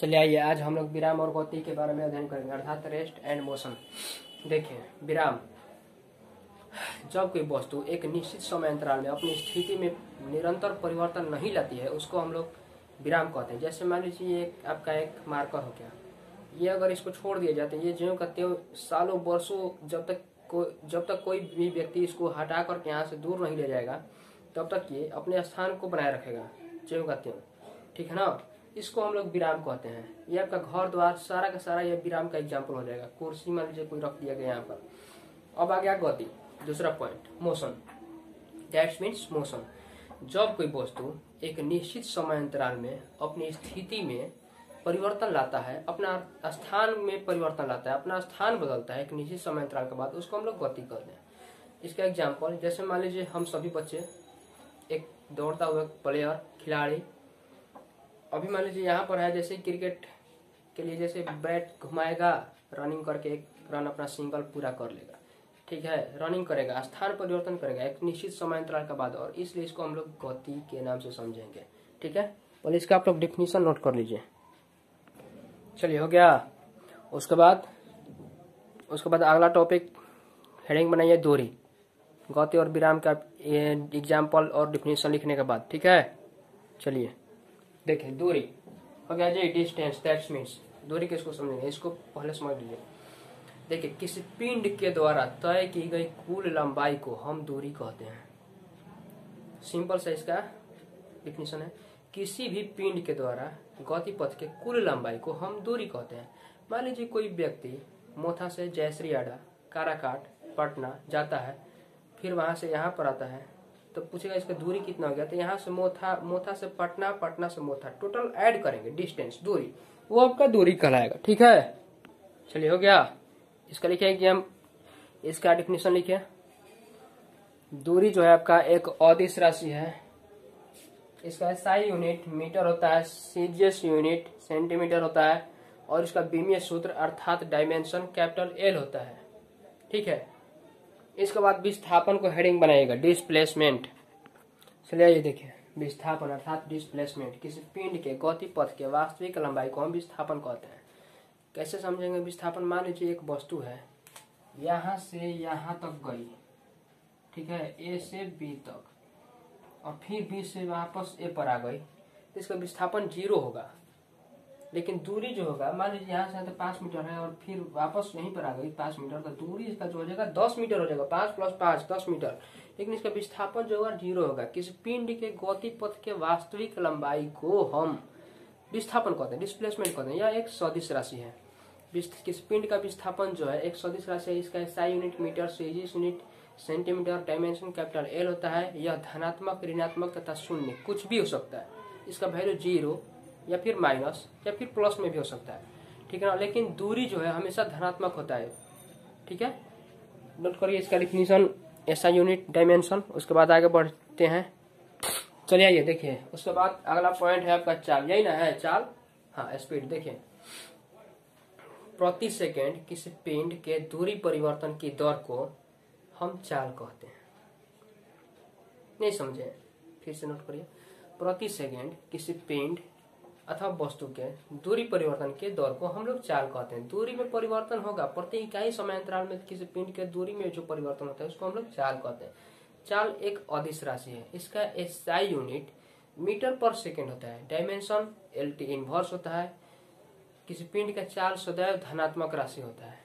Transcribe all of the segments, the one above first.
चलिए आइए, आज हम लोग विराम और गति के बारे में अध्ययन करेंगे, अर्थात रेस्ट एंड मोशन। देखिए, विराम, जब कोई वस्तु एक निश्चित समय अंतराल में अपनी स्थिति में निरंतर परिवर्तन नहीं लाती है उसको हम लोग विराम कहते हैं। जैसे मान लीजिए ये आपका एक मार्कर हो गया, ये अगर इसको छोड़ दिया जाता है, ये ज्यों का त्यों सालों वर्षों जब तक कोई भी व्यक्ति इसको हटा करके यहाँ से दूर नहीं ले जाएगा तब तक ये अपने स्थान को बनाए रखेगा, ज्यों का त्यों। ठीक है ना, इसको हम लोग विराम कहते हैं। ये आपका घर द्वार सारा का सारा ये विराम का एग्जाम्पल हो जाएगा। कुर्सी मान लीजिए कोई रख दिया गया यहाँ पर। अब आ गया गति, दूसरा point, motion. That's means motion, जब कोई वस्तु एक निश्चित समय अंतराल में अपनी स्थिति में परिवर्तन लाता है, अपना स्थान में परिवर्तन लाता है, अपना स्थान बदलता है एक निश्चित समय अंतराल के बाद, उसको हम लोग गति कहते हैं। इसका एग्जाम्पल, जैसे मान लीजिए हम सभी बच्चे, एक दौड़ता हुआ प्लेयर, खिलाड़ी, अभी मान लीजिए यहाँ पर है, जैसे क्रिकेट के लिए जैसे बैट घुमाएगा, रनिंग करके एक रन अपना सिंगल पूरा कर लेगा। ठीक है, रनिंग करेगा, स्थान परिवर्तन करेगा एक निश्चित समय अंतराल के बाद, और इसलिए इसको हम लोग गति के नाम से समझेंगे। ठीक है, और इसका आप लोग डिफिनीशन नोट कर लीजिए। चलिए, हो गया। उसके बाद अगला टॉपिक, हेडिंग बनाइए दूरी। गति और विराम का एग्जाम्पल और डिफिनीशन लिखने के बाद। ठीक है, चलिए देखिए, दूरी हो गया जी, डिस्टेंस। दैट्स मीन्स, दूरी किसको समझेंगे, इसको पहले समझ लीजिए। देखिए, किसी पिंड के द्वारा तय की गई कुल लंबाई को हम दूरी कहते हैं। सिंपल सा इसका डिफिनीशन है, किसी भी पिंड के द्वारा गति पथ के कुल लंबाई को हम दूरी कहते हैं। मान लीजिए कोई व्यक्ति मोथा से जयश्री आड़ा, काराकाट, पटना जाता है, फिर वहां से यहाँ पर आता है, तो पूछेगा इसका दूरी कितना हो गया, तो यहाँ से मोथा से पटना, पटना से मोथा, टोटल ऐड करेंगे डिस्टेंस, दूरी, वो आपका दूरी कहलाएगा। ठीक है, चलिए हो गया। इसका लिखे कि हम इसका डिफिनीशन लिखे। दूरी जो है आपका एक अदिश राशि है। इसका SI यूनिट मीटर होता है, CGS यूनिट सेंटीमीटर होता है, और इसका बीमीय सूत्र अर्थात डायमेंशन कैपिटल L होता है। ठीक है, इसके बाद विस्थापन को हेडिंग बनाइएगा, डिस्प्लेसमेंट। चलिए ये देखिए, विस्थापन अर्थात डिस्प्लेसमेंट, किसी पिंड के गति पथ के वास्तविक लंबाई को हम विस्थापन कहते हैं। कैसे समझेंगे विस्थापन, मान लीजिए एक वस्तु है, यहाँ से यहाँ तक गई, ठीक है, A से B तक, और फिर B से वापस A पर आ गई, तो इसका विस्थापन 0 होगा। लेकिन दूरी जो होगा, मान लीजिए यहाँ से 5 मीटर है और फिर वापस यहीं पर आ गई 5 मीटर, तो दूरी इसका जो हो जाएगा 10 मीटर हो जाएगा, 5 + 5 10 मीटर। लेकिन इसका विस्थापन जो होगा 0 होगा। किसी पिंड के गति पथ के वास्तविक लंबाई को हम विस्थापन कहते हैं, डिस्प्लेसमेंट कहते हैं। यह एक सदिश राशि है। किसी पिंड का विस्थापन जो है एक सदिश राशि है। इसका SI unit metre, CGS unit centimetre, dimension capital L होता है। यह धनात्मक, ऋणात्मक तथा शून्य कुछ भी हो सकता है। इसका वैल्यू 0 या फिर माइनस या फिर प्लस में भी हो सकता है। ठीक है ना, लेकिन दूरी जो है हमेशा धनात्मक होता है। ठीक है, नोट करिए इसका डिफिनीशन, SI यूनिट, डायमेंशन। उसके बाद आगे बढ़ते हैं। चलिए आइए देखिए, उसके बाद अगला पॉइंट है आपका चाल। यही ना है चाल, हाँ, स्पीड। देखिए, प्रति सेकेंड किसी पिंड के दूरी परिवर्तन की दर को हम चाल कहते हैं। नहीं समझे, फिर से नोट करिए। प्रति सेकेंड किसी पिंड अथवा वस्तु के दूरी परिवर्तन के दर को हम लोग चाल कहते हैं। दूरी में परिवर्तन होगा प्रति इकाई समय अंतराल में, किसी पिंड के दूरी में जो परिवर्तन होता है उसको हम लोग चाल कहते हैं। चाल एक अदिश राशि है। इसका SI यूनिट मीटर पर सेकेंड होता है, डायमेंशन LT इनवर्स होता है। किसी पिंड का चाल सदैव धनात्मक राशि होता है।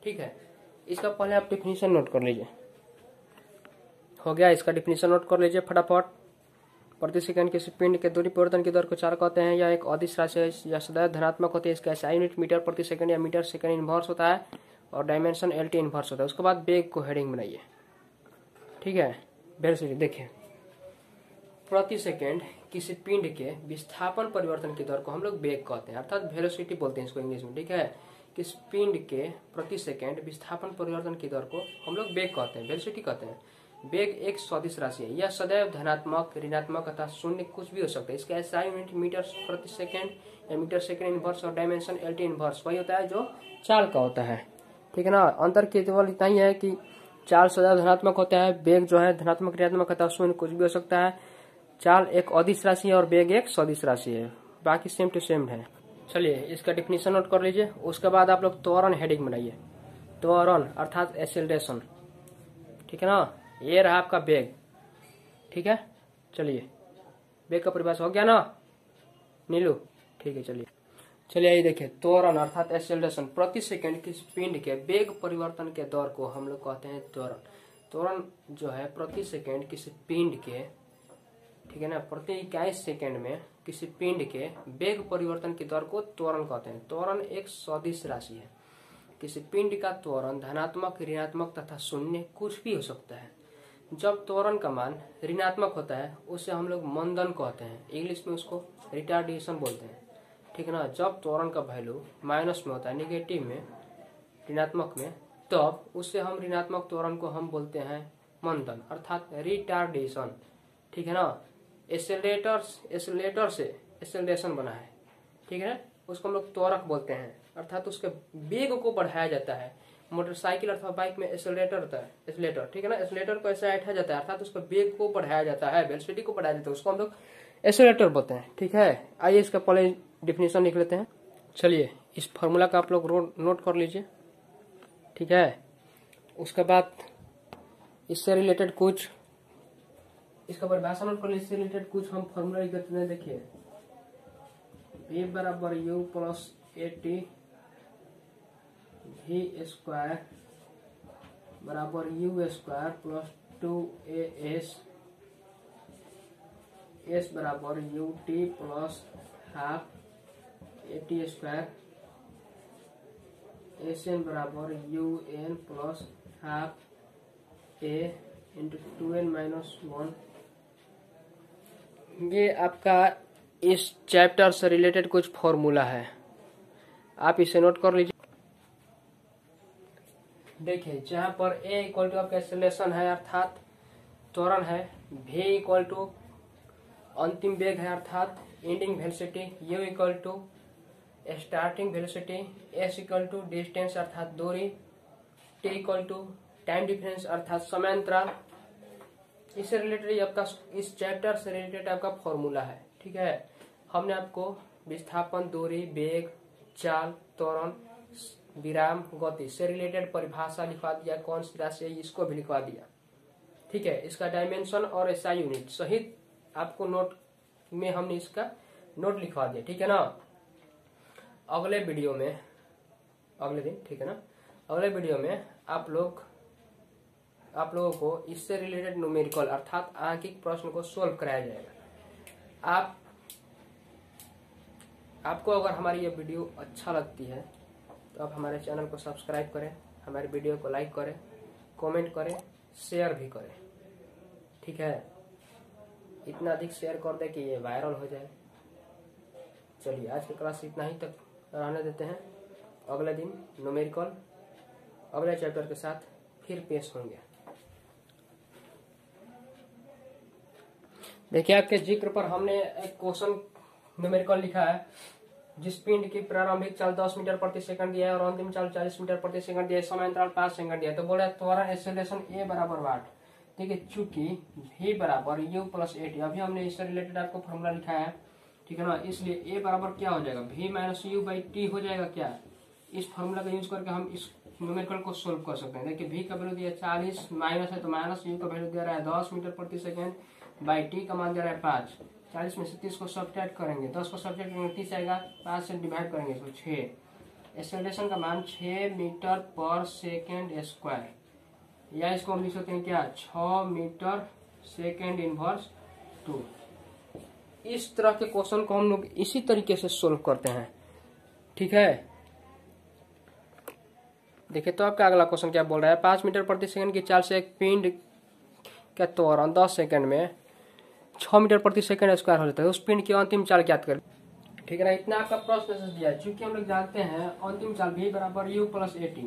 ठीक है, इसका पहले आप डिफिनीशन नोट कर लीजिए। हो गया, इसका डिफिनीशन नोट कर लीजिए फटाफट। प्रति सेकंड किसी पिंड के दूरी परिवर्तन की दर को चाल कहते हैं। यह एक अदिश राशि है, यह सदैव धनात्मक होती है। इसका SI यूनिट मीटर प्रति सेकंड या मीटर सेकंड इनवर्स होता है, और डायमेंशन LT इनवर्स होता है। उसके बाद वेग को हेडिंग बनाइए। ठीक है, वेलोसिटी। देखिए, प्रति सेकंड किसी पिंड के विस्थापन परिवर्तन की दर को हम लोग वेग कहते हैं, अर्थात वेलोसिटी बोलते हैं इसको इंग्लिश में। ठीक है, किस पिंड के प्रति सेकंड विस्थापन परिवर्तन की दर को हम लोग वेग कहते हैं, वेलोसिटी कहते हैं। वेग एक सदिश राशि है। यह सदैव धनात्मक, ऋणात्मक तथा शून्य कुछ भी हो सकता है। इसका SI यूनिट मीटर प्रति सेकंड या मीटर सेकंड इनवर्स, और डायमेंशन LT इनवर्स वही होता है जो चाल का होता है। ठीक है ना, अंतर केवल इतना ही है कि चाल सदैव धनात्मक होता है, वेग जो है धनात्मक, ऋणात्मक तथा शून्य कुछ भी हो सकता है। चाल एक अदिश राशि है और वेग एक सदिश राशि है, बाकी सेम टू सेम है। चलिए इसका डिफिनीशन नोट कर लीजिए। उसके बाद आप लोग त्वरण हेडिंग बनाइए। त्वरण अर्थात एक्सेलरेशन, ठीक है ना। ये रहा आपका वेग, ठीक है। चलिए वेग का परिभाषा हो गया ना नीलू, ठीक है। चलिए ये देखिए, त्वरण अर्थात एक्सेलरेशन, प्रति सेकंड की पिंड के वेग परिवर्तन के दर को हम लोग कहते हैं त्वरण। त्वरण जो है प्रति सेकंड किसी पिंड के, ठीक है ना, प्रति इकाई सेकंड में किसी पिंड के वेग परिवर्तन की दर को त्वरण कहते हैं। त्वरण एक सदिश राशि है। किसी पिंड का त्वरण धनात्मक, ऋणात्मक तथा शून्य कुछ भी हो सकता है। जब त्वरण का मान ऋणात्मक होता है उसे हम लोग मंदन कहते हैं, इंग्लिश में उसको रिटार्डेशन बोलते हैं, ठीक है ना। जब त्वरण का वैल्यू माइनस में होता है, निगेटिव में, ऋणात्मक में, तब उससे हम ऋणात्मक त्वरण को हम बोलते हैं मंदन अर्थात रिटार्डेशन, ठीक है ना। एसिलेटर से एक्सेलरेशन बना है, ठीक है ना, उसको हम लोग त्वरक बोलते हैं अर्थात उसके वेग को बढ़ाया जाता है। मोटरसाइकिल अथवा बाइक में एक्सेलरेटर होता है, एक्सेलरेटर, ठीक है ना। एक्सेलरेटर को ऐसा ऐठा जाता है अर्थात उसके वेग को बढ़ाया जाता है, वेलोसिटी को बढ़ाया जाता है, उसको हम लोग एक्सेलरेटर बोलते हैं, ठीक है। आइए इसका पहले डिफिनीशन लिख लेते हैं। चलिए इस फॉर्मूला का आप लोग नोट कर लीजिए, ठीक है। उसके बाद इससे रिलेटेड कुछ, इसका परिभाषा नोट कर लीजिए। इससे रिलेटेड कुछ हम फॉर्मूला लिख देते हैं। देखिए V बराबर U plus AT V square बराबर U square plus 2AS, S बराबर UT plus half AT square, SN बराबर UN plus half A into 2N minus 1। ये आपका इस चैप्टर से रिलेटेड कुछ फॉर्मूला है, आप इसे नोट कर लीजिए। देखिए जहां पर A इक्वल टू आपका एक्सेलरेशन है अर्थात त्वरण है, V इक्वल टू अंतिम वेग है अर्थात ending velocity, U equal to starting velocity, S equal to distance अर्थात दूरी, T equal to time difference अर्थात समयांतराल। इससे रिलेटेड आपका, इस चैप्टर से रिलेटेड आपका फॉर्मूला है, ठीक है। हमने आपको विस्थापन, दूरी, वेग, चाल, त्वरण, विराम, गति से रिलेटेड परिभाषा लिखवा दिया, कौन सी राशि है इसको भी लिखवा दिया, ठीक है। इसका डायमेंशन और एसआई यूनिट सहित आपको नोट में हमने इसका नोट लिखवा दिया, ठीक है ना। अगले वीडियो में, अगले दिन, ठीक है ना, अगले वीडियो में आप लोगों को इससे रिलेटेड न्यूमेरिकल अर्थात आंकिक प्रश्न को सोल्व कराया जाएगा। आपको अगर हमारी ये वीडियो अच्छा लगती है तो आप हमारे चैनल को सब्सक्राइब करें, हमारे वीडियो को लाइक करें, कमेंट करें, शेयर भी करें, ठीक है। इतना अधिक शेयर कर दें कि ये वायरल हो जाए। चलिए आज की क्लास इतना ही तक रहने देते हैं। अगले दिन न्यूमेरिकल अगले चैप्टर के साथ फिर पेश होंगे। देखिए आपके जिक्र पर हमने एक क्वेश्चन न्यूमेरिकल लिखा है, जिस पिंड की प्रारंभिक चाल 10 मीटर प्रति सेकंड दिया है और अंतिम चाल 40 मीटर प्रति सेकंड दिया है, समयांतराल 5 सेकंड दिया है। तो बोला त्वरण एक्सेलरेशन A बराबर वाट, ठीक है। चूंकि V बराबर U प्लस AT, अभी हमने इससे रिलेटेड आपको फॉर्मूला लिखा है, ठीक है ना। इसलिए A बराबर क्या हो जाएगा, V minus U by T हो जाएगा। क्या इस फॉर्मूला का यूज करके हम इस न्यूमेरिकल को सोल्व कर सकते हैं। देखिए V का वैल्यू दिया 40, माइनस है तो माइनस, U का वैल्यू दे रहा है 10 मीटर प्रति सेकंड बाई T का मान दे रहा है 5। 40 में से 30 को सब्ट्रैक्ट करेंगे, 10 को सब्ट्रैक्ट करेंगे 30 आएगा, 5 से डिवाइड करेंगे तो 6। एक्सेलरेशन का मान 6 मीटर पर सेकेंड स्क्वायर, या इसको हम लिख सकते हैं क्या, 6 मीटर सेकेंड इनवर्स 2। इस तरह के क्वेश्चन को हम लोग इसी तरीके से सोल्व करते हैं, ठीक है। देखिए तो आपका अगला क्वेश्चन क्या बोल रहा है, 5 मीटर प्रति सेकंड की चाल से एक पिंड का त्वरण 10 सेकंड में 6 मीटर प्रति सेकंड स्क्वायर हो जाता है, उस पिंड की अंतिम चाल ज्ञात करें, ठीक है ना। इतना आपका प्रश्न दिया है। चूंकि हम लोग जानते हैं अंतिम चाल V बराबर U प्लस AT,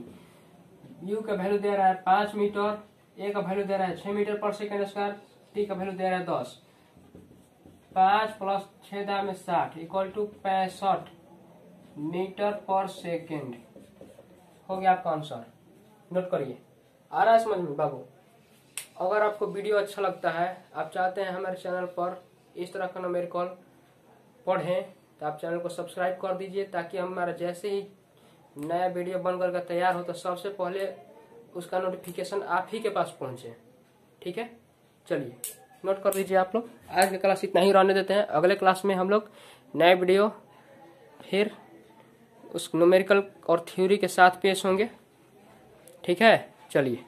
U का वैल्यू दे रहा है 5 मीटर, A का वैल्यू दे रहा है 6 मीटर पर सेकंड स्क्वायर, T का वैल्यू दे रहा है 10। 5 प्लस 6 दाम में 60 इक्वल टू 65 मीटर पर सेकेंड हो गया आपका आंसर। नोट करिए, आ रहा है समझ में बाबू। अगर आपको वीडियो अच्छा लगता है, आप चाहते हैं हमारे चैनल पर इस तरह का न्यूमेरिकल पढ़ें, तो आप चैनल को सब्सक्राइब कर दीजिए, ताकि हमारा जैसे ही नया वीडियो बन करके तैयार हो तो सबसे पहले उसका नोटिफिकेशन आप ही के पास पहुंचे। ठीक है, चलिए नोट कर लीजिए आप लोग। आज की क्लास इतना ही रहने देते हैं। अगले क्लास में हम लोग नए वीडियो फिर उस न्यूमेरिकल और थ्योरी के साथ पेश होंगे। ठीक है, चलिए।